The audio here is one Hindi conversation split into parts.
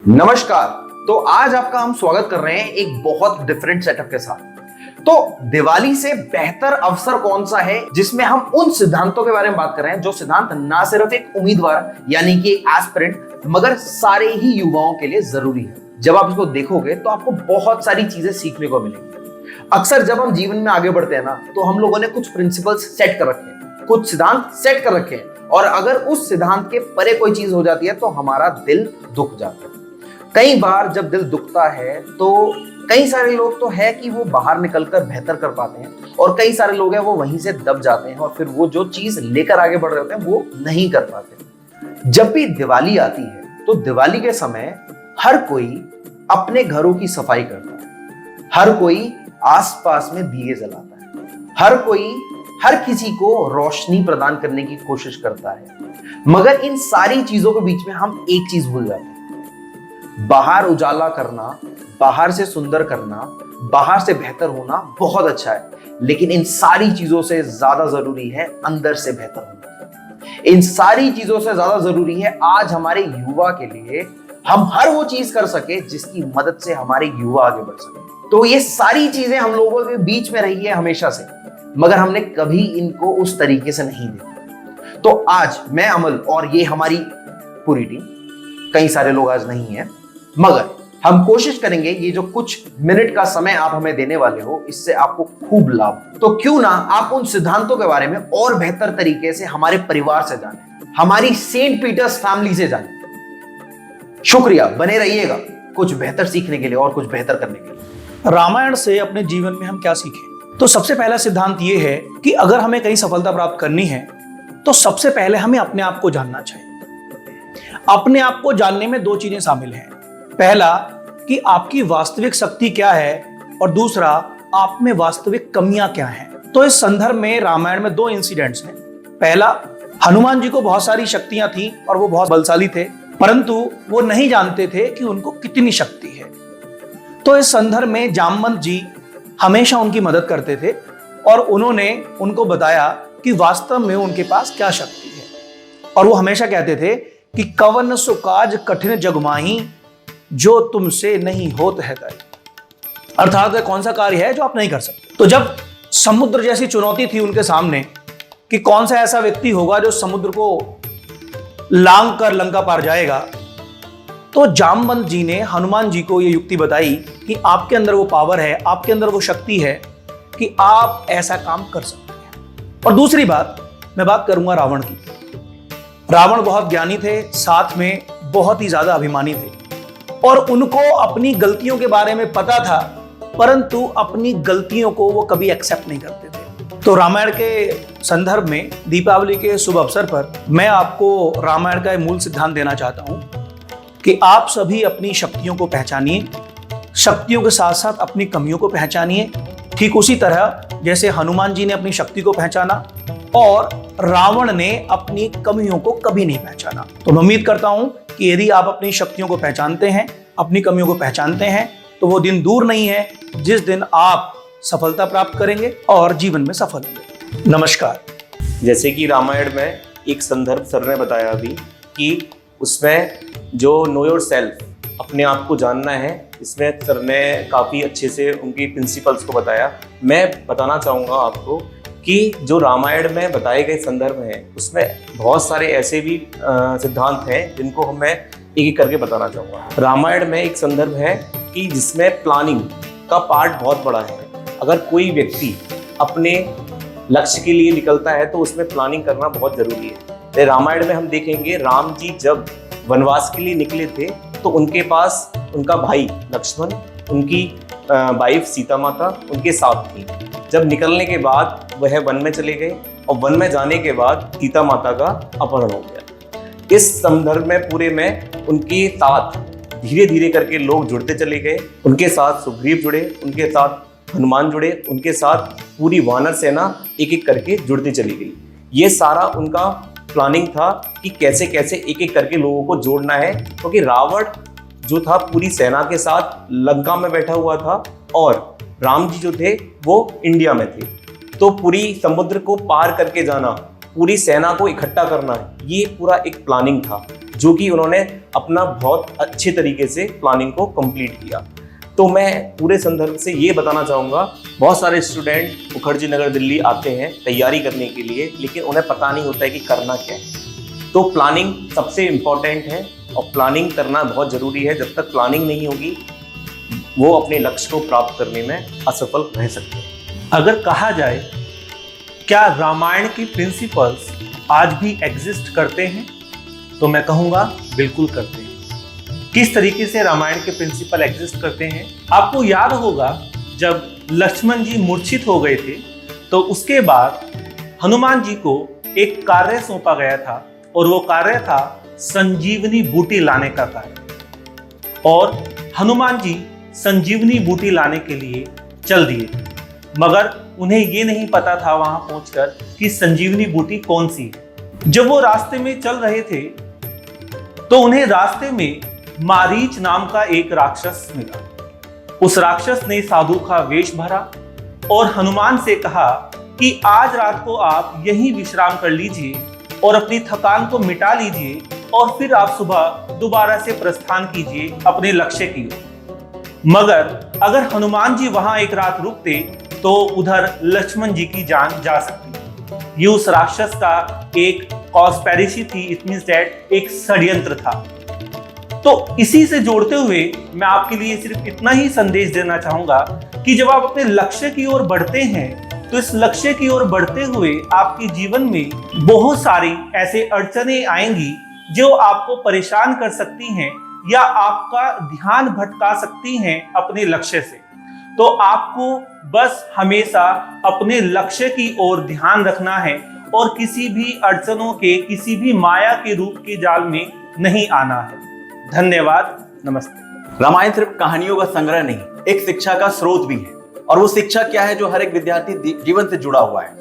नमस्कार। तो आज आपका हम स्वागत कर रहे हैं एक बहुत डिफरेंट सेटअप के साथ। तो दिवाली से बेहतर अवसर कौन सा है जिसमें हम उन सिद्धांतों के बारे में बात कर रहे हैं जो सिद्धांत ना सिर्फ एक उम्मीदवार यानी कि एक एस्पिरेंट मगर सारे ही युवाओं के लिए जरूरी है। जब आप इसको देखोगे तो आपको बहुत सारी चीजें सीखने को मिलेंगी। अक्सर जब हम जीवन में आगे बढ़ते हैं ना तो हम लोगों ने कुछ प्रिंसिपल्स सेट कर रखे हैं, कुछ सिद्धांत सेट कर रखे हैं और अगर उस सिद्धांत के परे कोई चीज हो जाती है तो हमारा दिल दुख जाता है। कई बार जब दिल दुखता है तो कई सारे लोग तो है कि वो बाहर निकलकर बेहतर कर पाते हैं और कई सारे लोग हैं वो वहीं से दब जाते हैं और फिर वो जो चीज लेकर आगे बढ़ रहे होते हैं वो नहीं कर पाते। जब भी दिवाली आती है तो दिवाली के समय हर कोई अपने घरों की सफाई करता है, हर कोई आसपास में दिए जलाता है, हर कोई हर किसी को रोशनी प्रदान करने की कोशिश करता है। मगर इन सारी चीजों के बीच में हम एक चीज भूल जाते हैं। बाहर उजाला करना, बाहर से सुंदर करना, बाहर से बेहतर होना बहुत अच्छा है, लेकिन इन सारी चीजों से ज्यादा जरूरी है अंदर से बेहतर होना। इन सारी चीजों से ज्यादा जरूरी है आज हमारे युवा के लिए हम हर वो चीज कर सके जिसकी मदद से हमारे युवा आगे बढ़ सके। तो ये सारी चीजें हम लोगों के बीच में रही है हमेशा से, मगर हमने कभी इनको उस तरीके से नहीं देखा। तो आज मैं अमल और ये हमारी पूरी टीम, कई सारे लोग आज नहीं है, मगर हम कोशिश करेंगे ये जो कुछ मिनट का समय आप हमें देने वाले हो इससे आपको खूब लाभ। तो क्यों ना आप उन सिद्धांतों के बारे में और बेहतर तरीके से हमारे परिवार से जानें, हमारी सेंट पीटर्स फैमिली से जानें। शुक्रिया, बने रहिएगा कुछ बेहतर सीखने के लिए और कुछ बेहतर करने के लिए। रामायण से अपने जीवन में हम क्या सीखें? तो सबसे पहला सिद्धांत ये है कि अगर हमें कहीं सफलता प्राप्त करनी है तो सबसे पहले हमें अपने आप को जानना चाहिए। अपने आप को जानने में दो चीजें शामिल हैं। पहला कि आपकी वास्तविक शक्ति क्या है और दूसरा आप में वास्तविक कमियां क्या हैं। तो इस संदर्भ में रामायण में दो इंसिडेंट्स हैं। पहला, हनुमान जी को बहुत सारी शक्तियां थी और वो बहुत बलशाली थे, परंतु वो नहीं जानते थे कि उनको कितनी शक्ति है। तो इस संदर्भ में जामवंत जी हमेशा उनकी मदद करते थे और उन्होंने उनको बताया कि वास्तव में उनके पास क्या शक्ति है। और वो हमेशा कहते थे कि कवन सो काज कठिन जग माही जो तुमसे नहीं होत है तय। अर्थात कौन सा कार्य है जो आप नहीं कर सकते। तो जब समुद्र जैसी चुनौती थी उनके सामने कि कौन सा ऐसा व्यक्ति होगा जो समुद्र को लांग कर लंका पार जाएगा, तो जामवंत जी ने हनुमान जी को यह युक्ति बताई कि आपके अंदर वो पावर है, आपके अंदर वो शक्ति है कि आप ऐसा काम कर सकते हैं। और दूसरी बात, मैं बात करूंगा रावण की। रावण बहुत ज्ञानी थे, साथ में बहुत ही ज्यादा अभिमानी थे और उनको अपनी गलतियों के बारे में पता था, परंतु अपनी गलतियों को वो कभी एक्सेप्ट नहीं करते थे। तो रामायण के संदर्भ में दीपावली के शुभ अवसर पर मैं आपको रामायण का एक मूल सिद्धांत देना चाहता हूं कि आप सभी अपनी शक्तियों को पहचानिए, शक्तियों के साथ साथ अपनी कमियों को पहचानिए। ठीक उसी तरह जैसे हनुमान जी ने अपनी शक्ति को पहचाना और रावण ने अपनी कमियों को कभी नहीं पहचाना। तो मैं उम्मीद करता हूं कि यदि आप अपनी शक्तियों को पहचानते हैं, अपनी कमियों को पहचानते हैं, तो वो दिन दूर नहीं है जिस दिन आप सफलता प्राप्त करेंगे और जीवन में सफल होंगे। नमस्कार। जैसे कि रामायण में एक संदर्भ सर ने बताया अभी कि उसमें जो नो योर सेल्फ, अपने आप को जानना है, इसमें सर ने काफ़ी अच्छे से उनकी प्रिंसिपल्स को बताया। मैं बताना चाहूँगा आपको कि जो रामायण में बताए गए संदर्भ हैं उसमें बहुत सारे ऐसे भी सिद्धांत हैं जिनको मैं एक एक करके बताना चाहूँगा। रामायण में एक संदर्भ है कि जिसमें प्लानिंग का पार्ट बहुत बड़ा है। अगर कोई व्यक्ति अपने लक्ष्य के लिए निकलता है तो उसमें प्लानिंग करना बहुत ज़रूरी है। रामायण में हम देखेंगे राम जी जब वनवास के लिए निकले थे तो उनके पास उनका भाई लक्ष्मण, उनकी वाइफ सीता माता उनके साथ थी। जब निकलने के बाद वह वन में चले गए और वन में जाने के बाद सीता माता का अपहरण हो गया। इस संदर्भ में पूरे में उनके साथ धीरे धीरे करके लोग जुड़ते चले गए। उनके साथ सुग्रीव जुड़े, उनके साथ हनुमान जुड़े, उनके साथ पूरी वानर सेना एक एक करके जुड़ती चली गई। ये सारा उनका प्लानिंग था कि कैसे कैसे एक एक करके लोगों को जोड़ना है, क्योंकि रावण जो था पूरी सेना के साथ लंका में बैठा हुआ था और राम जी जो थे वो इंडिया में थे। तो पूरी समुद्र को पार करके जाना, पूरी सेना को इकट्ठा करना, ये पूरा एक प्लानिंग था। जो कि उन्होंने अपना बहुत अच्छे तरीके से प्लानिंग को कंप्लीट किया। तो मैं पूरे संदर्भ से ये बताना चाहूँगा, बहुत सारे स्टूडेंट मुखर्जी नगर दिल्ली आते हैं तैयारी करने के लिए, लेकिन उन्हें पता नहीं होता है कि करना क्या है। तो प्लानिंग सबसे इम्पॉर्टेंट है और प्लानिंग करना बहुत ज़रूरी है। जब तक प्लानिंग नहीं होगी वो अपने लक्ष्य को प्राप्त करने में असफल रह सकते हैं। अगर कहा जाए क्या रामायण की प्रिंसिपल्स आज भी एग्जिस्ट करते हैं, तो मैं कहूँगा बिल्कुल करते हैं। किस तरीके से रामायण के प्रिंसिपल एग्जिस्ट करते हैं? आपको याद होगा जब लक्ष्मण जी मूर्छित हो गए थे तो उसके बाद हनुमान जी को एक कार्य सौंपा गया था और वो कार्य था संजीवनी बूटी लाने का कार्य। और हनुमान जी संजीवनी बूटी लाने के लिए चल दिए, मगर उन्हें ये नहीं पता था वहां पहुंचकर कि संजीवनी बूटी कौन सी है। जब वो रास्ते में चल रहे थे तो उन्हें रास्ते में मारीच नाम का एक राक्षस मिला। उस राक्षस ने साधु का वेश भरा और हनुमान से कहा कि आज रात को आप यहीं विश्राम कर लीजिए और अपनी थकान को मिटा लीजिए और फिर आप सुबह दोबारा से प्रस्थान कीजिए अपने लक्ष्य की ओर। मगर अगर हनुमान जी वहां एक रात रुकते तो उधर लक्ष्मण जी की जान जा सकती। ये उस राक्षस का एक कॉन्स्पिरेसी थी, इट मींस दैट एक षड्यंत्र था। तो इसी से जोड़ते हुए मैं आपके लिए सिर्फ इतना ही संदेश देना चाहूंगा कि जब आप अपने लक्ष्य की ओर बढ़ते हैं तो इस लक्ष्य की ओर बढ़ते हुए आपके जीवन में बहुत सारी ऐसे अड़चनें आएंगी जो आपको परेशान कर सकती हैं या आपका ध्यान भटका सकती हैं अपने लक्ष्य से। तो आपको बस हमेशा अपने लक्ष्य की ओर ध्यान रखना है और किसी भी अड़चनों के, किसी भी माया के रूप के जाल में नहीं आना है। धन्यवाद, नमस्ते। रामायण सिर्फ कहानियों का संग्रह नहीं, एक शिक्षा का स्रोत भी है। और वो शिक्षा क्या है जो हर एक विद्यार्थी जीवन से जुड़ा हुआ है,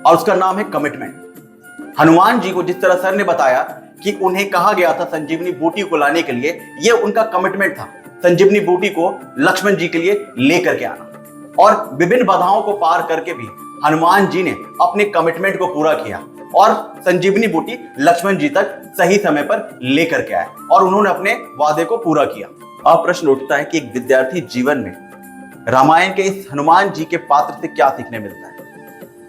और उसका नाम है कमिटमेंट। हनुमान जी को जिस तरह सर ने बताया कि उन्हें कहा गया था संजीवनी बूटी को लाने के लिए, ये उनका कमिटमेंट था, संजीवनी बूटी को लक्ष्मण जी के लिए लेकर के आना। और विभिन्न बाधाओं को पार करके भी हनुमान जी ने अपने कमिटमेंट को पूरा किया और संजीवनी बूटी लक्ष्मण जी तक सही समय पर लेकर के आए और उन्होंने अपने वादे को पूरा किया। अब प्रश्न उठता है कि एक विद्यार्थी जीवन में रामायण के इस हनुमान जी के पात्र से क्या सीखने मिलता है।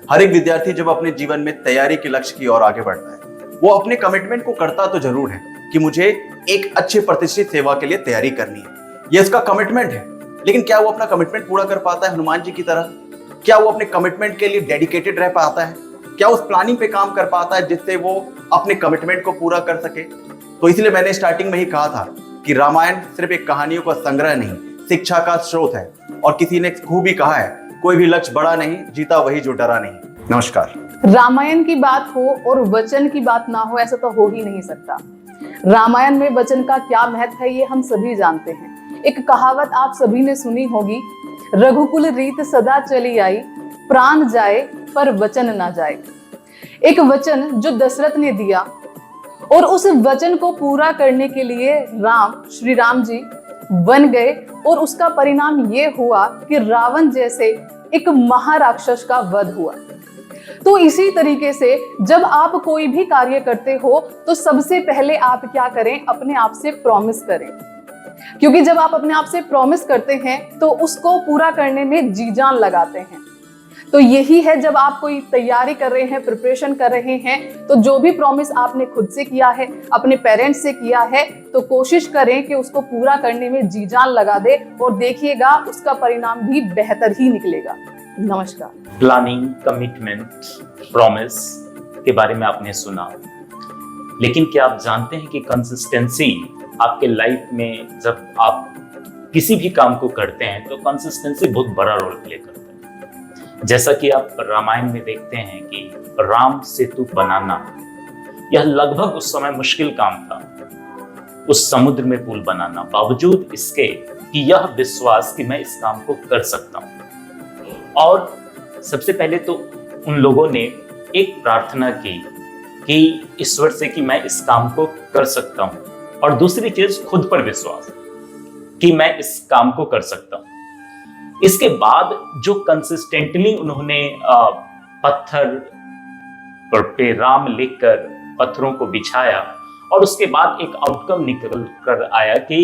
हर एक विद्यार्थी जब अपने जीवन में तैयारी के लक्ष्य की ओर आगे बढ़ता है, वो अपने कमिटमेंट को करता तो जरूर है कि मुझे एक अच्छे प्रतिष्ठित सेवा के लिए तैयारी करनी है, ये इसका कमिटमेंट है। लेकिन क्या वो अपना कमिटमेंट पूरा कर पाता है हनुमान जी की तरह? क्या वो अपने कमिटमेंट के लिए डेडिकेटेड रह पाता है? क्या उस प्लानिंग पे काम कर पाता है जिससे वो अपने कमिटमेंट को पूरा कर सके? तो इसलिए मैंने स्टार्टिंग में ही कहा था कि रामायण सिर्फ एक कहानियों का संग्रह नहीं, शिक्षा का स्रोत है। और किसी ने खूब ही कहा है, कोई भी लक्ष्य बड़ा नहीं, जीता वही जो डरा नहीं। नमस्कार। रामायण की बात हो और वचन की बात ना हो, ऐसा तो हो ही नहीं सकता। रामायण में वचन का क्या महत्व है ये हम सभी जानते हैं। एक कहावत आप सभी ने सुनी होगी, रघुकुल रीत सदा चली आई, प्राण जाए पर वचन ना जाए। एक वचन जो दशरथ ने दिया और उस वचन को पूरा करने के लिए श्री राम जी बन गए और उसका परिणाम ये हुआ कि रावण जैसे एक महाराक्षस का वध हुआ। तो इसी तरीके से जब आप कोई भी कार्य करते हो तो सबसे पहले आप क्या करें, अपने आप से प्रॉमिस करें। क्योंकि जब आप अपने आप से प्रॉमिस करते हैं तो उसको पूरा करने में जी जान लगाते हैं। तो यही है, जब आप कोई तैयारी कर रहे हैं, प्रिपरेशन कर रहे हैं, तो जो भी प्रॉमिस आपने खुद से किया है, अपने पेरेंट्स से किया है, तो कोशिश करें कि उसको पूरा करने में जी जान लगा दे और देखिएगा उसका परिणाम भी बेहतर ही निकलेगा। नमस्कार। प्लानिंग, कमिटमेंट, प्रॉमिस के बारे में आपने सुना, लेकिन क्या आप जानते हैं कि कंसिस्टेंसी आपके लाइफ में, जब आप किसी भी काम को करते हैं तो कंसिस्टेंसी बहुत बड़ा रोल प्ले करता है। जैसा कि आप रामायण में देखते हैं कि राम सेतु बनाना, यह लगभग उस समय मुश्किल काम था, उस समुद्र में पुल बनाना, बावजूद इसके कि यह विश्वास कि मैं इस काम को कर सकता हूं। और सबसे पहले तो उन लोगों ने एक प्रार्थना की कि ईश्वर से कि मैं इस काम को कर सकता हूं, और दूसरी चीज खुद पर विश्वास कि मैं इस काम को कर सकता हूं। इसके बाद जो कंसिस्टेंटली उन्होंने पत्थर पे राम लिखकर पत्थरों को बिछाया और उसके बाद एक आउटकम निकल कर आया कि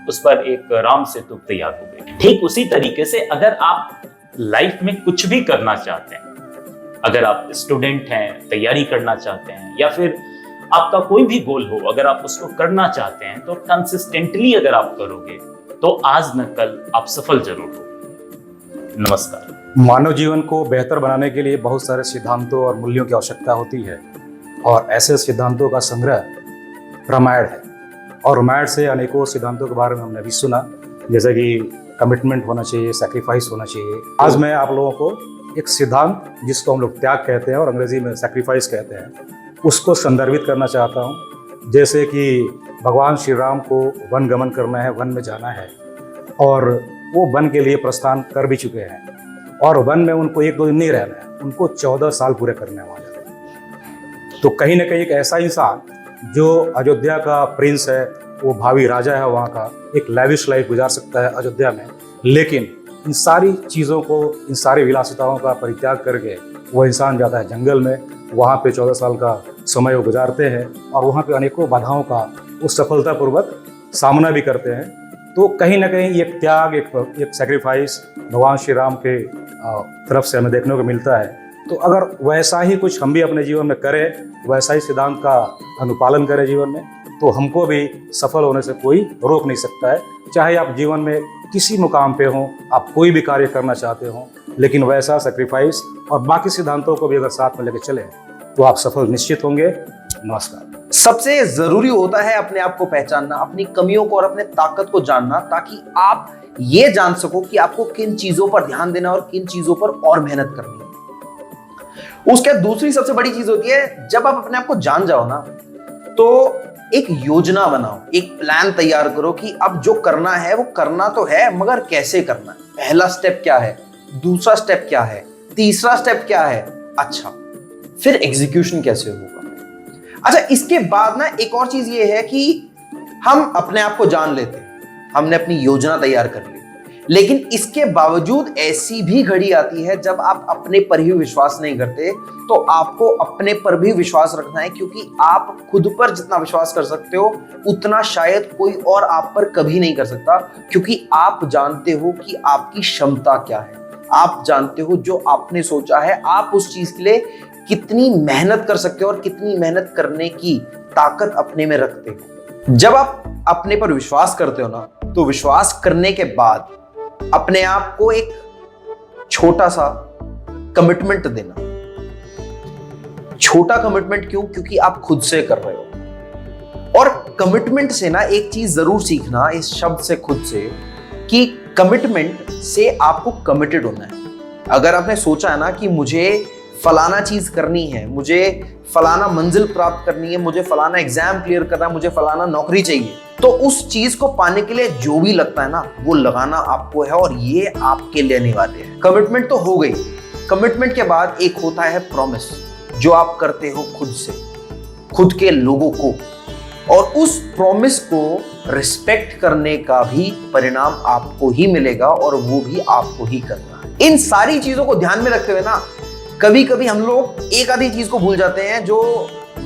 उस पर एक राम सेतु तैयार हो गई। ठीक उसी तरीके से अगर आप लाइफ में कुछ भी करना चाहते हैं, अगर आप स्टूडेंट हैं, तैयारी करना चाहते हैं, या फिर आपका कोई भी गोल हो, अगर आप उसको करना चाहते हैं तो कंसिस्टेंटली अगर आप करोगे तो आज न कल आप सफल जरूर हो। नमस्कार। मानव जीवन को बेहतर बनाने के लिए बहुत सारे सिद्धांतों और मूल्यों की आवश्यकता होती है, और ऐसे सिद्धांतों का संग्रह रामायण है। और रामायण से अनेकों सिद्धांतों के बारे में हमने अभी सुना, जैसे कि कमिटमेंट होना चाहिए, सैक्रिफाइस होना चाहिए। आज मैं आप लोगों को एक सिद्धांत जिसको हम लोग त्याग कहते हैं और अंग्रेजी में सैक्रिफाइस कहते हैं, उसको संदर्भित करना चाहता हूँ। जैसे कि भगवान श्री राम को वन गमन करना है, वन में जाना है, और वो वन के लिए प्रस्थान कर भी चुके हैं, और वन में उनको 1-2 दिन नहीं रहना है, उनको 14 साल पूरे करने हैं वहाँ जाकर। तो कहीं ना कहीं एक ऐसा इंसान जो अयोध्या का प्रिंस है, वो भावी राजा है वहाँ का, एक लैविश लाइफ गुजार सकता है अयोध्या में, लेकिन इन सारी चीज़ों को, इन सारी विलासिताओं का परित्याग करके वो इंसान जाता है जंगल में, वहाँ पे 14 साल का समय वो गुजारते हैं, और वहाँ पे अनेकों बाधाओं का वो सफलतापूर्वक सामना भी करते हैं। तो कहीं ना कहीं एक त्याग, एक सैक्रिफाइस भगवान श्री राम के तरफ से हमें देखने को मिलता है। तो अगर वैसा ही कुछ हम भी अपने जीवन में करें, वैसा ही सिद्धांत का अनुपालन करें जीवन में, तो हमको भी सफल होने से कोई रोक नहीं सकता है। चाहे आप जीवन में किसी मुकाम पे हों, आप कोई भी कार्य करना चाहते हों, लेकिन वैसा सैक्रिफाइस और बाकी सिद्धांतों को भी अगर साथ में लेकर चलें तो आप सफल निश्चित होंगे। नमस्कार। सबसे जरूरी होता है अपने आप को पहचानना, अपनी कमियों को और अपने ताकत को जानना, ताकि आप ये जान सको कि आपको किन चीजों पर ध्यान देना और किन चीजों पर और मेहनत करनी है। उसके दूसरी सबसे बड़ी चीज होती है, जब आप अपने आप को जान जाओ ना, तो एक योजना बनाओ, एक प्लान तैयार करो कि अब जो करना है वो करना तो है, मगर कैसे करना है। पहला स्टेप क्या है, दूसरा स्टेप क्या है, तीसरा स्टेप क्या है, अच्छा फिर एग्जीक्यूशन कैसे होगा। अच्छा, इसके बाद ना एक और चीज ये है कि हम अपने आप को जान लेते हैं, हमने अपनी योजना तैयार कर ली, लेकिन इसके बावजूद ऐसी भी घड़ी आती है जब आप अपने पर ही विश्वास नहीं करते। तो आपको अपने पर भी विश्वास रखना है, क्योंकि आप खुद पर जितना विश्वास कर सकते हो उतना शायद कोई और आप पर कभी नहीं कर सकता, क्योंकि आप जानते हो कि आपकी क्षमता क्या है, आप जानते हो जो आपने सोचा है आप उस चीज के लिए कितनी मेहनत कर सकते हो और कितनी मेहनत करने की ताकत अपने में रखते हो। जब आप अपने पर विश्वास करते हो ना, तो विश्वास करने के बाद अपने आप को एक छोटा सा कमिटमेंट देना। छोटा कमिटमेंट क्यों? क्योंकि आप खुद से कर रहे हो। और कमिटमेंट से ना एक चीज जरूर सीखना, इस शब्द से, खुद से, कि कमिटमेंट से आपको कमिटेड होना है। अगर आपने सोचा है ना कि मुझे फलाना चीज करनी है, मुझे फलाना मंजिल प्राप्त करनी है, मुझे फलाना एग्जाम क्लियर करना है, मुझे फलाना नौकरी चाहिए, तो उस चीज को पाने के लिए जो भी लगता है ना, वो लगाना आपको है, और ये आपके लिए अनिवार्य है। कमिटमेंट तो हो गई। कमिटमेंट के बाद एक होता है प्रॉमिस, जो आप करते हो खुद से, खुद के लोगों को, और उस प्रॉमिस को रिस्पेक्ट करने का भी परिणाम आपको ही मिलेगा, और वो भी आपको ही करना है। इन सारी चीजों को ध्यान में रखते हुए ना, कभी कभी हम लोग एक आधी चीज को भूल जाते हैं जो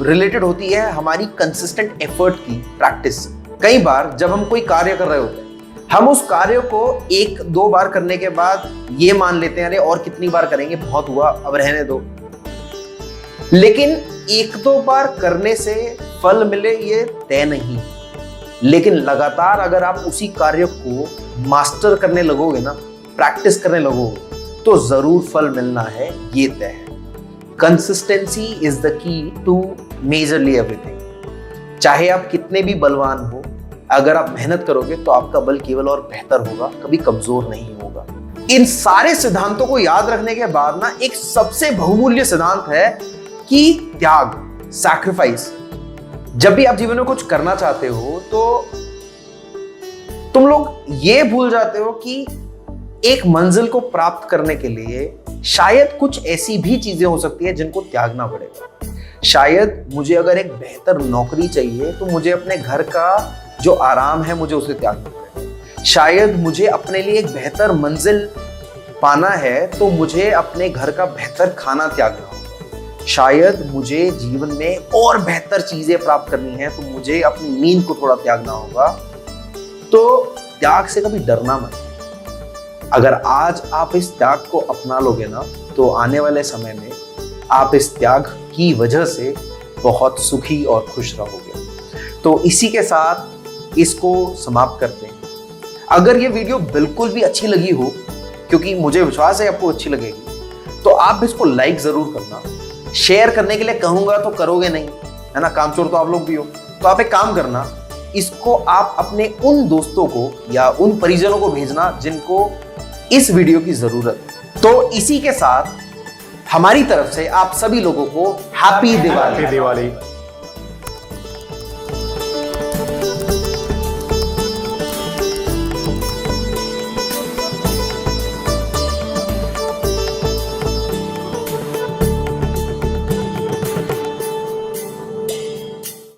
रिलेटेड होती है हमारी कंसिस्टेंट एफर्ट की प्रैक्टिस से। कई बार जब हम कोई कार्य कर रहे होते हैं, हम उस कार्य को 1-2 बार करने के बाद ये मान लेते हैं, अरे और कितनी बार करेंगे, बहुत हुआ, अब रहने दो। लेकिन 1-2 बार करने से फल मिले ये तय नहीं, लेकिन लगातार अगर आप उसी कार्य को मास्टर करने लगोगे ना, प्रैक्टिस करने लगोगे, तो जरूर फल मिलना है, ये तय है। Consistency is the key to majorly everything. चाहे आप कितने भी बलवान हो, अगर आप मेहनत करोगे तो आपका बल केवल और बेहतर होगा, कभी कमजोर नहीं होगा। इन सारे सिद्धांतों को याद रखने के बाद ना, एक सबसे बहुमूल्य सिद्धांत है कि त्याग, सैक्रिफाइस। जब भी आप जीवन में कुछ करना चाहते हो, तो तुम लोग ये भूल जाते हो कि एक मंजिल को प्राप्त करने के लिए शायद कुछ ऐसी भी चीजें हो सकती है जिनको त्यागना पड़ेगा। शायद मुझे अगर एक बेहतर नौकरी चाहिए, तो मुझे अपने घर का जो आराम है मुझे उसे त्यागना पड़ेगा। शायद मुझे अपने लिए एक बेहतर मंजिल पाना है, तो मुझे अपने घर का बेहतर खाना त्यागना होगा। शायद मुझे जीवन में और बेहतर चीजें प्राप्त करनी है तो मुझे अपनी नींद को थोड़ा त्यागना होगा। तो त्याग से कभी डरना मत। अगर आज आप इस त्याग को अपना लोगे ना तो आने वाले समय में आप इस त्याग की वजह से बहुत सुखी और खुश रहोगे। तो इसी के साथ इसको समाप्त करते हैं। अगर ये वीडियो बिल्कुल भी अच्छी लगी हो, क्योंकि मुझे विश्वास है आपको अच्छी लगेगी, तो आप इसको लाइक जरूर करना। शेयर करने के लिए कहूंगा तो करोगे नहीं, है ना, कामचोर तो आप लोग भी हो। तो आप एक काम करना, इसको आप अपने उन दोस्तों को या उन परिजनों को भेजना जिनको इस वीडियो की जरूरत है। तो इसी के साथ हमारी तरफ से आप सभी लोगों को हैप्पी दिवाली। दिवाली।